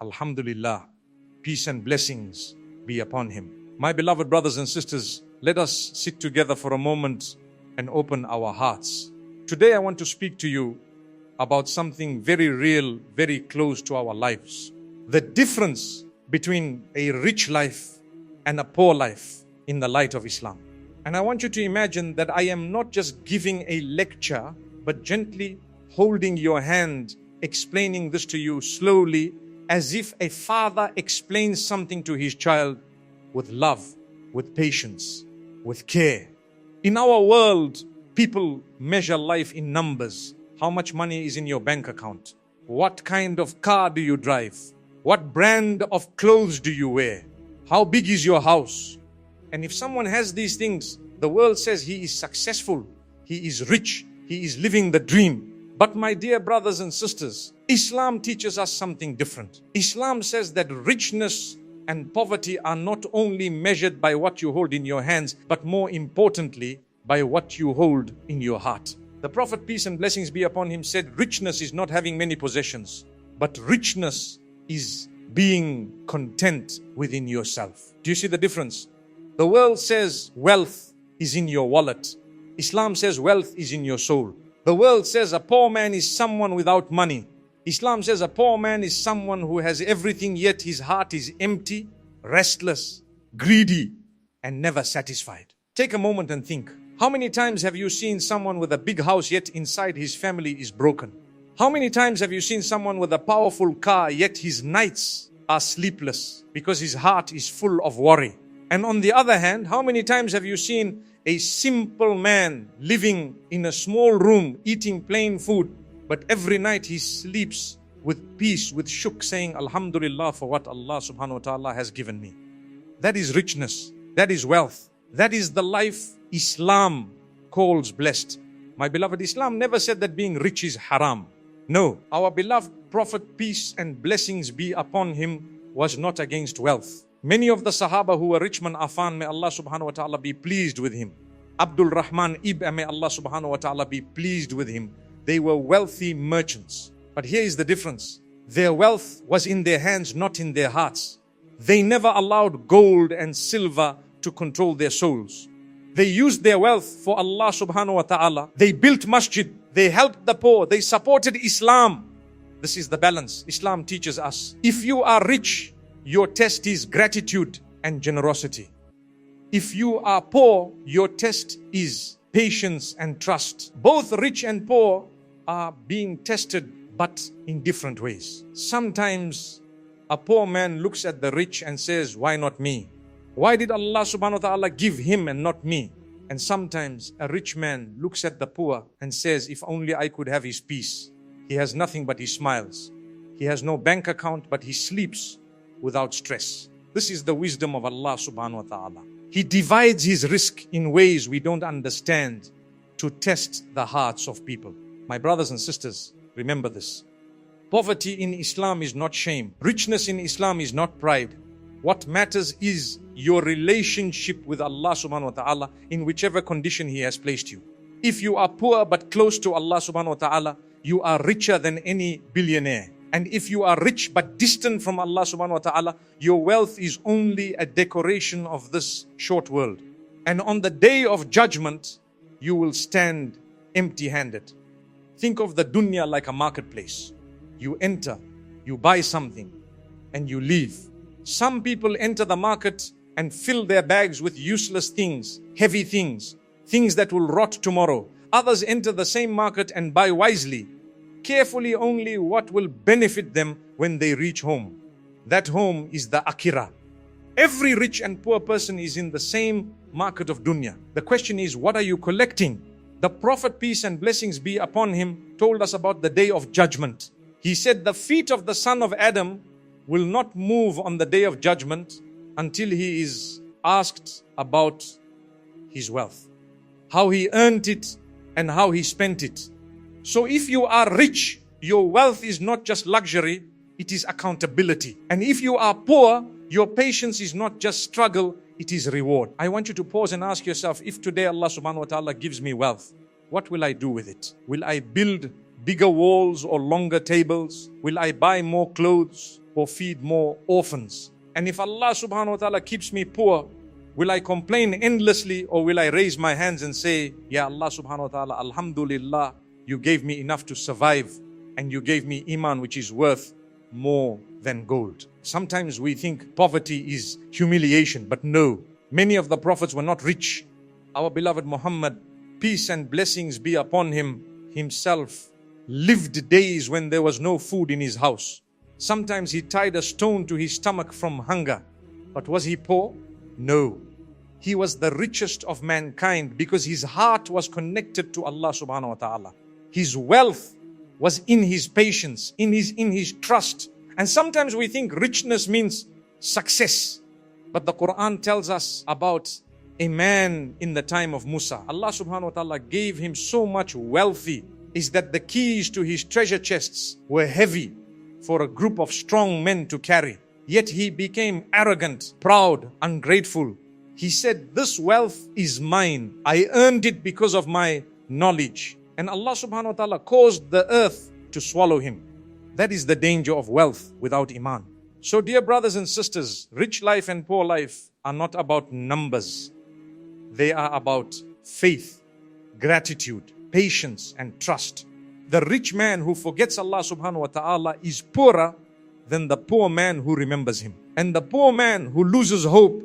Alhamdulillah, peace and blessings be upon him. My beloved brothers and sisters, let us sit together for a moment and open our hearts. Today I want to speak to you about something very real, very close to our lives. The difference between a rich life and a poor life in the light of Islam. And I want you to imagine that I am not just giving a lecture, but gently holding your hand, explaining this to you slowly, as if a father explains something to his child with love, with patience, with care. In our world, people measure life in numbers. How much money is in your bank account? What kind of car do you drive? What brand of clothes do you wear? How big is your house? And if someone has these things, the world says he is successful, he is rich, he is living the dream. But my dear brothers and sisters, Islam teaches us something different. Islam says that richness and poverty are not only measured by what you hold in your hands, but more importantly, by what you hold in your heart. The Prophet, peace and blessings be upon him, said richness is not having many possessions, but richness is being content within yourself. Do you see the difference? The world says wealth is in your wallet. Islam says wealth is in your soul. The world says a poor man is someone without money. Islam says a poor man is someone who has everything, yet his heart is empty, restless, greedy, and never satisfied. Take a moment and think. How many times have you seen someone with a big house, yet inside his family is broken? How many times have you seen someone with a powerful car, yet his nights are sleepless because his heart is full of worry? And on the other hand, how many times have you seen a simple man living in a small room, eating plain food, but every night he sleeps with peace, with shuk, saying, Alhamdulillah for what Allah subhanahu wa ta'ala has given me. That is richness. That is wealth. That is the life Islam calls blessed. My beloved, Islam never said that being rich is haram. No, our beloved Prophet, peace and blessings be upon him, was not against wealth. Many of the Sahaba who were rich man Affan, may Allah subhanahu wa ta'ala be pleased with him. Abdul Rahman Ibn, may Allah subhanahu wa ta'ala be pleased with him. They were wealthy merchants. But here is the difference. Their wealth was in their hands, not in their hearts. They never allowed gold and silver to control their souls. They used their wealth for Allah subhanahu wa ta'ala. They built masjid. They helped the poor. They supported Islam. This is the balance Islam teaches us. If you are rich, your test is gratitude and generosity. If you are poor, your test is patience and trust. Both rich and poor are being tested, but in different ways. Sometimes a poor man looks at the rich and says, why not me? Why did Allah subhanahu wa ta'ala give him and not me? And sometimes a rich man looks at the poor and says, if only I could have his peace. He has nothing but he smiles. He has no bank account, but he sleeps without stress. This is the wisdom of Allah subhanahu wa ta'ala. He divides his risk in ways we don't understand to test the hearts of people. My brothers and sisters, remember this. Poverty in Islam is not shame. Richness in Islam is not pride. What matters is your relationship with Allah subhanahu wa ta'ala in whichever condition He has placed you. If you are poor but close to Allah subhanahu wa ta'ala, you are richer than any billionaire. And if you are rich but distant from Allah subhanahu wa ta'ala, your wealth is only a decoration of this short world. And on the day of judgment, you will stand empty-handed. Think of the dunya like a marketplace. You enter, you buy something, and you leave. Some people enter the market and fill their bags with useless things, heavy things, things that will rot tomorrow. Others enter the same market and buy wisely, carefully only what will benefit them when they reach home. That home is the akhirah. Every rich and poor person is in the same market of dunya. The question is, what are you collecting? The Prophet, peace and blessings be upon him, told us about the day of judgment. He said the feet of the son of Adam will not move on the day of judgment until he is asked about his wealth, how he earned it and how he spent it. So if you are rich, your wealth is not just luxury, it is accountability. And if you are poor, your patience is not just struggle, it is reward. I want you to pause and ask yourself, if today Allah subhanahu wa ta'ala gives me wealth, what will I do with it? Will I build bigger walls or longer tables? Will I buy more clothes or feed more orphans? And if Allah subhanahu wa ta'ala keeps me poor, will I complain endlessly or will I raise my hands and say, Ya Allah subhanahu wa ta'ala, alhamdulillah, you gave me enough to survive and you gave me iman which is worth more than gold. Sometimes we think poverty is humiliation, but no. Many of the prophets were not rich. Our beloved Muhammad, peace and blessings be upon him, himself lived days when there was no food in his house. Sometimes he tied a stone to his stomach from hunger. But was he poor? No. He was the richest of mankind because his heart was connected to Allah subhanahu wa ta'ala. His wealth was in his patience, in his trust. And sometimes we think richness means success. But the Quran tells us about a man in the time of Musa. Allah subhanahu wa ta'ala gave him so much wealthy is that the keys to his treasure chests were heavy for a group of strong men to carry. Yet he became arrogant, proud, ungrateful. He said, this wealth is mine. I earned it because of my knowledge. And Allah subhanahu wa ta'ala caused the earth to swallow him. That is the danger of wealth without iman. So dear brothers and sisters, rich life and poor life are not about numbers. They are about faith, gratitude, patience and trust. The rich man who forgets Allah subhanahu wa ta'ala is poorer than the poor man who remembers him. And the poor man who loses hope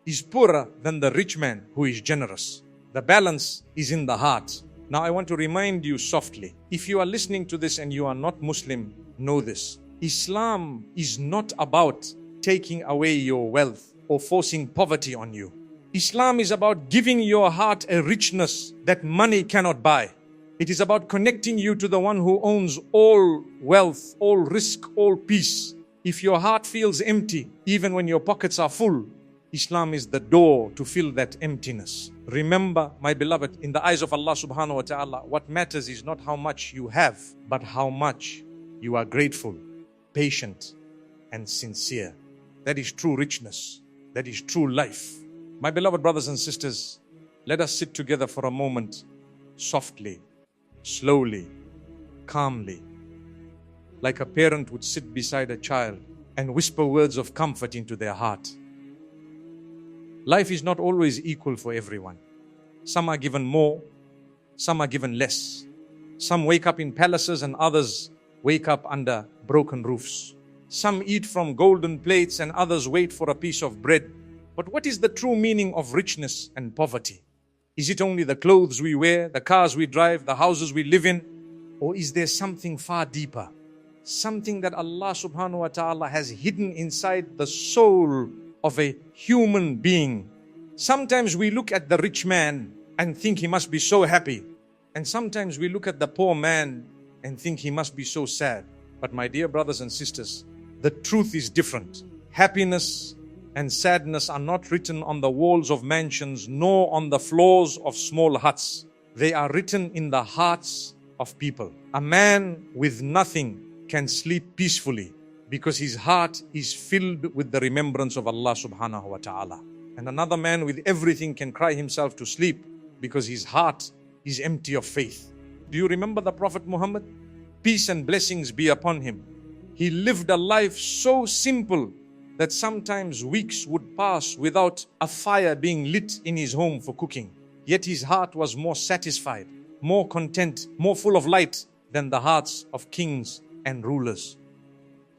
is poorer than the rich man who is generous. The balance is in the heart. Now I want to remind you softly, if you are listening to this and you are not Muslim, know this. Islam is not about taking away your wealth or forcing poverty on you. Islam is about giving your heart a richness that money cannot buy. It is about connecting you to the one who owns all wealth, all risk, all peace. If your heart feels empty, even when your pockets are full, Islam is the door to fill that emptiness. Remember, my beloved, in the eyes of Allah subhanahu wa ta'ala, what matters is not how much you have, but how much you are grateful, patient, and sincere. That is true richness. That is true life. My beloved brothers and sisters, let us sit together for a moment, softly, slowly, calmly, like a parent would sit beside a child and whisper words of comfort into their heart. Life is not always equal for everyone. Some are given more, some are given less. Some wake up in palaces and others wake up under broken roofs. Some eat from golden plates and others wait for a piece of bread. But what is the true meaning of richness and poverty? Is it only the clothes we wear, the cars we drive, the houses we live in? Or is there something far deeper? Something that Allah subhanahu wa ta'ala has hidden inside the soul of a human being. Sometimes we look at the rich man and think he must be so happy. And sometimes we look at the poor man and think he must be so sad. But my dear brothers and sisters, the truth is different. Happiness and sadness are not written on the walls of mansions, nor on the floors of small huts. They are written in the hearts of people. A man with nothing can sleep peacefully because his heart is filled with the remembrance of Allah subhanahu wa ta'ala. And another man with everything can cry himself to sleep because his heart is empty of faith. Do you remember the Prophet Muhammad? Peace and blessings be upon him. He lived a life so simple that sometimes weeks would pass without a fire being lit in his home for cooking. Yet his heart was more satisfied, more content, more full of light than the hearts of kings and rulers.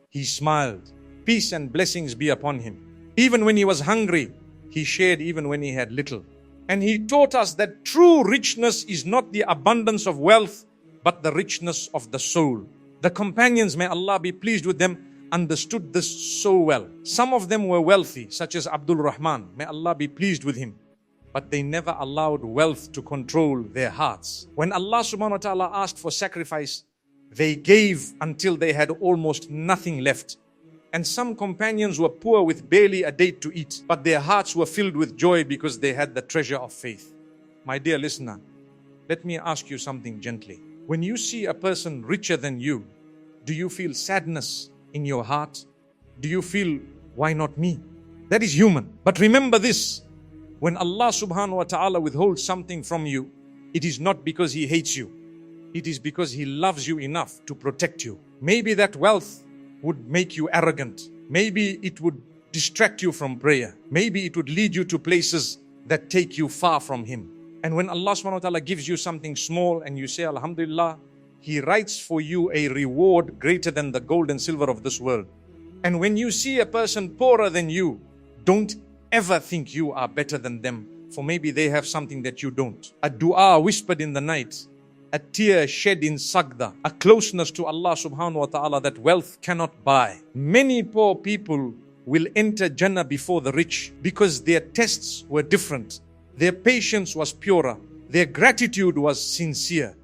He smiled. Peace and blessings be upon him. Even when he was hungry, he shared even when he had little. And he taught us that true richness is not the abundance of wealth, but the richness of the soul. The companions, may Allah be pleased with them, understood this so well. Some of them were wealthy, such as Abdul Rahman. May Allah be pleased with him. But they never allowed wealth to control their hearts. When Allah subhanahu wa ta'ala asked for sacrifice, they gave until they had almost nothing left. And some companions were poor with barely a date to eat, but their hearts were filled with joy because they had the treasure of faith. My dear listener, let me ask you something gently. When you see a person richer than you, do you feel sadness in your heart? Do you feel, why not me? That is human. But remember this, when Allah subhanahu wa ta'ala withholds something from you, it is not because He hates you. It is because He loves you enough to protect you. Maybe that wealth would make you arrogant. Maybe it would distract you from prayer. Maybe it would lead you to places that take you far from Him. And when Allah subhanahu wa ta'ala gives you something small and you say, Alhamdulillah, He writes for you a reward greater than the gold and silver of this world. And when you see a person poorer than you, don't ever think you are better than them, for maybe they have something that you don't. A dua whispered in the night, a tear shed in sajda, a closeness to Allah subhanahu wa ta'ala that wealth cannot buy. Many poor people will enter Jannah before the rich because their tests were different. Their patience was purer. Their gratitude was sincere.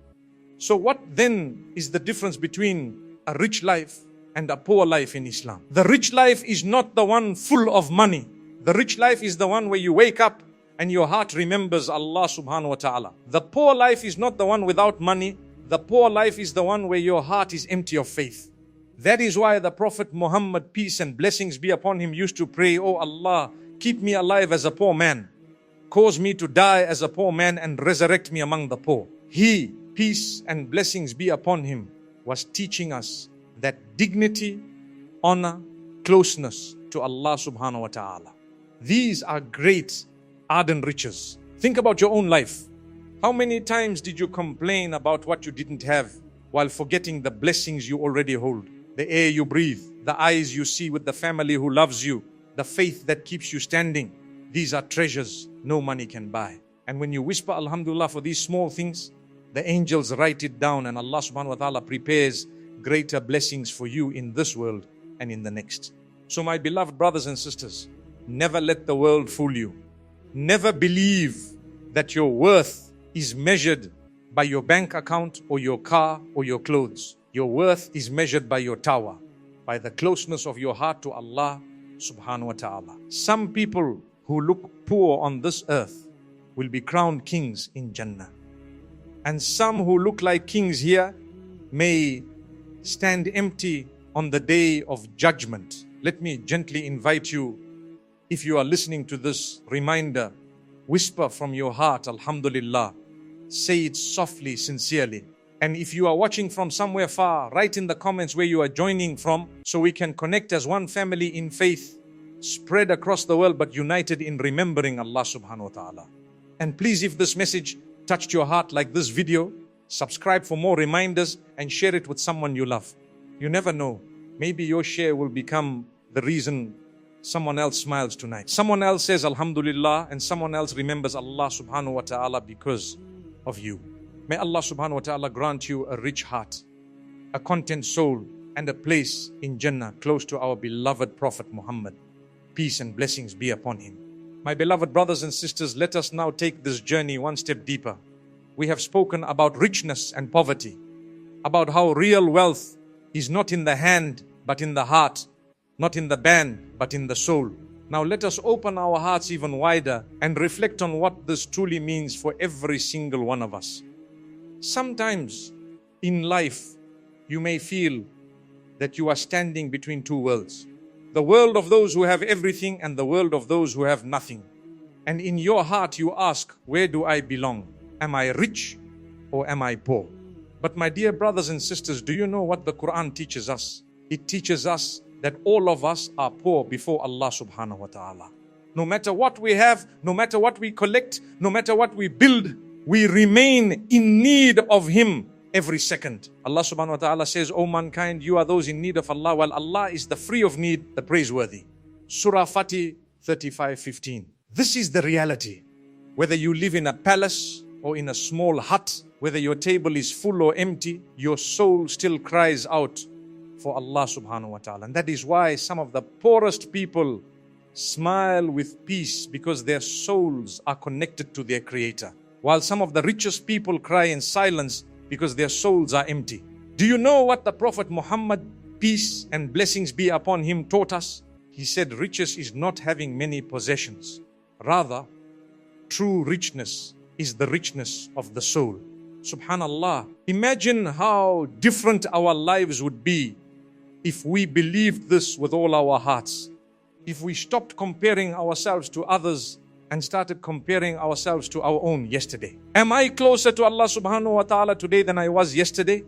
So what then is the difference between a rich life and a poor life in Islam? The rich life is not the one full of money. The rich life is the one where you wake up and your heart remembers Allah subhanahu wa ta'ala. The poor life is not the one without money. The poor life is the one where your heart is empty of faith. That is why the Prophet Muhammad, peace and blessings be upon him, used to pray, Oh Allah, keep me alive as a poor man. Cause me to die as a poor man and resurrect me among the poor. He, peace and blessings be upon him, was teaching us that dignity, honor, closeness to Allah subhanahu wa ta'ala. These are great, ardent riches. Think about your own life. How many times did you complain about what you didn't have while forgetting the blessings you already hold? The air you breathe, the eyes you see with the family who loves you, the faith that keeps you standing. These are treasures no money can buy. And when you whisper Alhamdulillah for these small things, the angels write it down and Allah subhanahu wa ta'ala prepares greater blessings for you in this world and in the next. So my beloved brothers and sisters, never let the world fool you. Never believe that your worth is measured by your bank account or your car or your clothes. Your worth is measured by your tawwa, by the closeness of your heart to Allah subhanahu wa ta'ala. Some people who look poor on this earth will be crowned kings in Jannah. And some who look like kings here may stand empty on the day of judgment. Let me gently invite you, if you are listening to this reminder, whisper from your heart, Alhamdulillah. Say it softly, sincerely. And if you are watching from somewhere far, write in the comments where you are joining from so we can connect as one family in faith, spread across the world but united in remembering Allah subhanahu wa ta'ala. And please, if this message touched your heart like this video, subscribe for more reminders and share it with someone you love. You never know. Maybe your share will become the reason someone else smiles tonight. Someone else says Alhamdulillah and someone else remembers Allah subhanahu wa ta'ala because of you. May Allah subhanahu wa ta'ala grant you a rich heart, a content soul, and a place in Jannah close to our beloved Prophet Muhammad. Peace and blessings be upon him. My beloved brothers and sisters, let us now take this journey one step deeper. We have spoken about richness and poverty, about how real wealth is not in the hand but in the heart, not in the band but in the soul. Now let us open our hearts even wider and reflect on what this truly means for every single one of us. Sometimes in life, you may feel that you are standing between two worlds. The world of those who have everything and the world of those who have nothing. And in your heart you ask, where do I belong? Am I rich or am I poor? But my dear brothers and sisters, do you know what the Quran teaches us? It teaches us that all of us are poor before Allah subhanahu wa ta'ala. No matter what we have, no matter what we collect, no matter what we build, we remain in need of Him every second. Allah subhanahu wa ta'ala says, O mankind, you are those in need of Allah, while Allah is the free of need, the praiseworthy. Surah Fatih 35:15. This is the reality. Whether you live in a palace or in a small hut, whether your table is full or empty, your soul still cries out for Allah subhanahu wa ta'ala. And that is why some of the poorest people smile with peace because their souls are connected to their Creator. While some of the richest people cry in silence because their souls are empty. Do you know what the Prophet Muhammad, peace and blessings be upon him, taught us? He said, riches is not having many possessions. Rather, true richness is the richness of the soul. Subhanallah. Imagine how different our lives would be if we believed this with all our hearts, if we stopped comparing ourselves to others and started comparing ourselves to our own yesterday. Am I closer to Allah subhanahu wa ta'ala today than I was yesterday?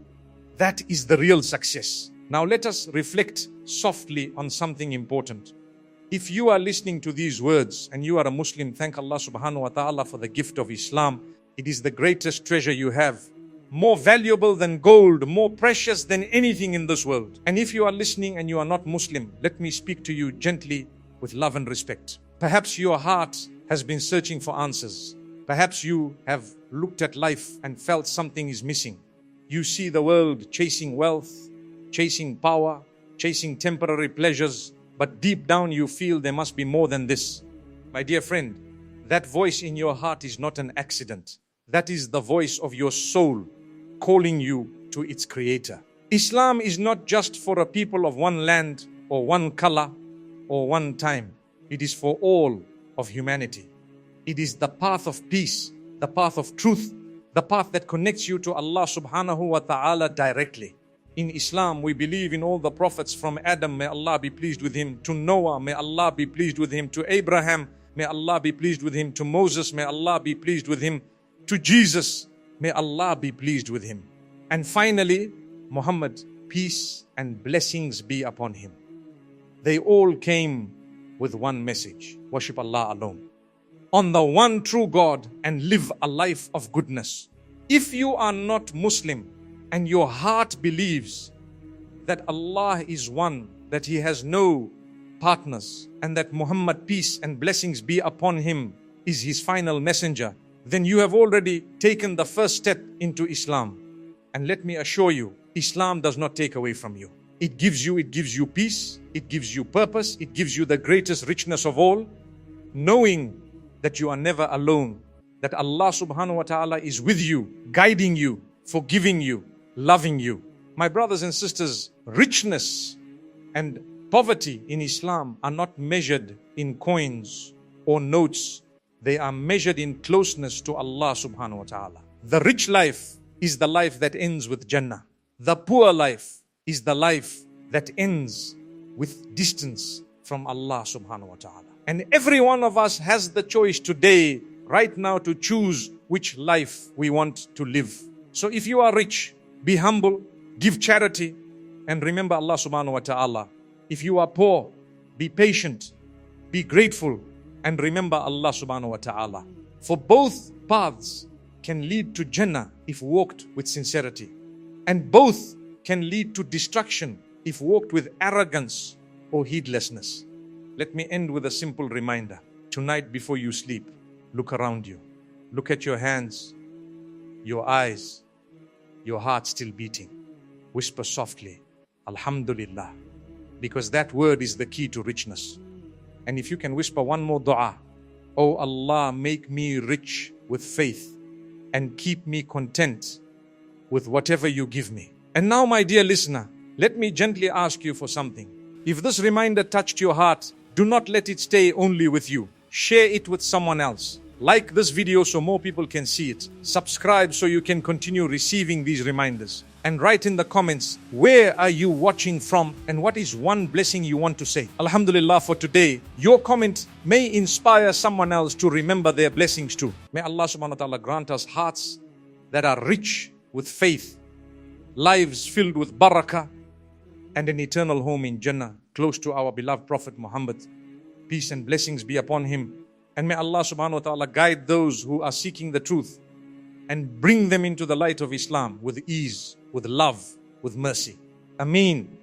That is the real success. Now let us reflect softly on something important. If you are listening to these words and you are a Muslim, thank Allah subhanahu wa ta'ala for the gift of Islam. It is the greatest treasure you have. More valuable than gold, more precious than anything in this world. And if you are listening and you are not Muslim, let me speak to you gently with love and respect. Perhaps your heart has been searching for answers. Perhaps you have looked at life and felt something is missing. You see the world chasing wealth, chasing power, chasing temporary pleasures, but deep down you feel there must be more than this. My dear friend, that voice in your heart is not an accident. That is the voice of your soul calling you to its creator. Islam is not just for a people of one land or one color or one time. It is for all of humanity. It is the path of peace, the path of truth, the path that connects you to Allah subhanahu wa ta'ala directly. In Islam, we believe in all the prophets from Adam, may Allah be pleased with him, to Noah, may Allah be pleased with him, to Abraham, may Allah be pleased with him, to Moses, may Allah be pleased with him, to Jesus, may Allah be pleased with him. And finally, Muhammad, peace and blessings be upon him. They all came with one message: worship Allah alone, on the one true God, and live a life of goodness. If you are not Muslim and your heart believes that Allah is one, that He has no partners, and that Muhammad, peace and blessings be upon him, is His final messenger, then you have already taken the first step into Islam. And let me assure you, Islam does not take away from you. It gives you peace, it gives you purpose, it gives you the greatest richness of all, knowing that you are never alone, that Allah subhanahu wa ta'ala is with you, guiding you, forgiving you, loving you. My brothers and sisters, richness and poverty in Islam are not measured in coins or notes. They are measured in closeness to Allah subhanahu wa ta'ala. The rich life is the life that ends with Jannah. The poor life is the life that ends with distance from Allah subhanahu wa ta'ala. And every one of us has the choice today, right now, to choose which life we want to live. So if you are rich, be humble, give charity, and remember Allah subhanahu wa ta'ala. If you are poor, be patient, be grateful, and remember Allah subhanahu wa ta'ala. For both paths can lead to Jannah if walked with sincerity, and both can lead to destruction if walked with arrogance or heedlessness. Let me end with a simple reminder. Tonight before you sleep, look around you. Look at your hands, your eyes, your heart still beating. Whisper softly, Alhamdulillah, because that word is the key to richness. And if you can whisper one more dua, Oh Allah, make me rich with faith and keep me content with whatever you give me. And now, my dear listener, let me gently ask you for something. If this reminder touched your heart, do not let it stay only with you. Share it with someone else. Like this video so more people can see it. Subscribe so you can continue receiving these reminders. And write in the comments, where are you watching from and what is one blessing you want to say? Alhamdulillah for today. Your comment may inspire someone else to remember their blessings too. May Allah subhanahu wa ta'ala grant us hearts that are rich with faith, lives filled with barakah, and an eternal home in Jannah, close to our beloved Prophet Muhammad. Peace and blessings be upon him. And may Allah subhanahu wa ta'ala guide those who are seeking the truth and bring them into the light of Islam with ease, with love, with mercy. Ameen.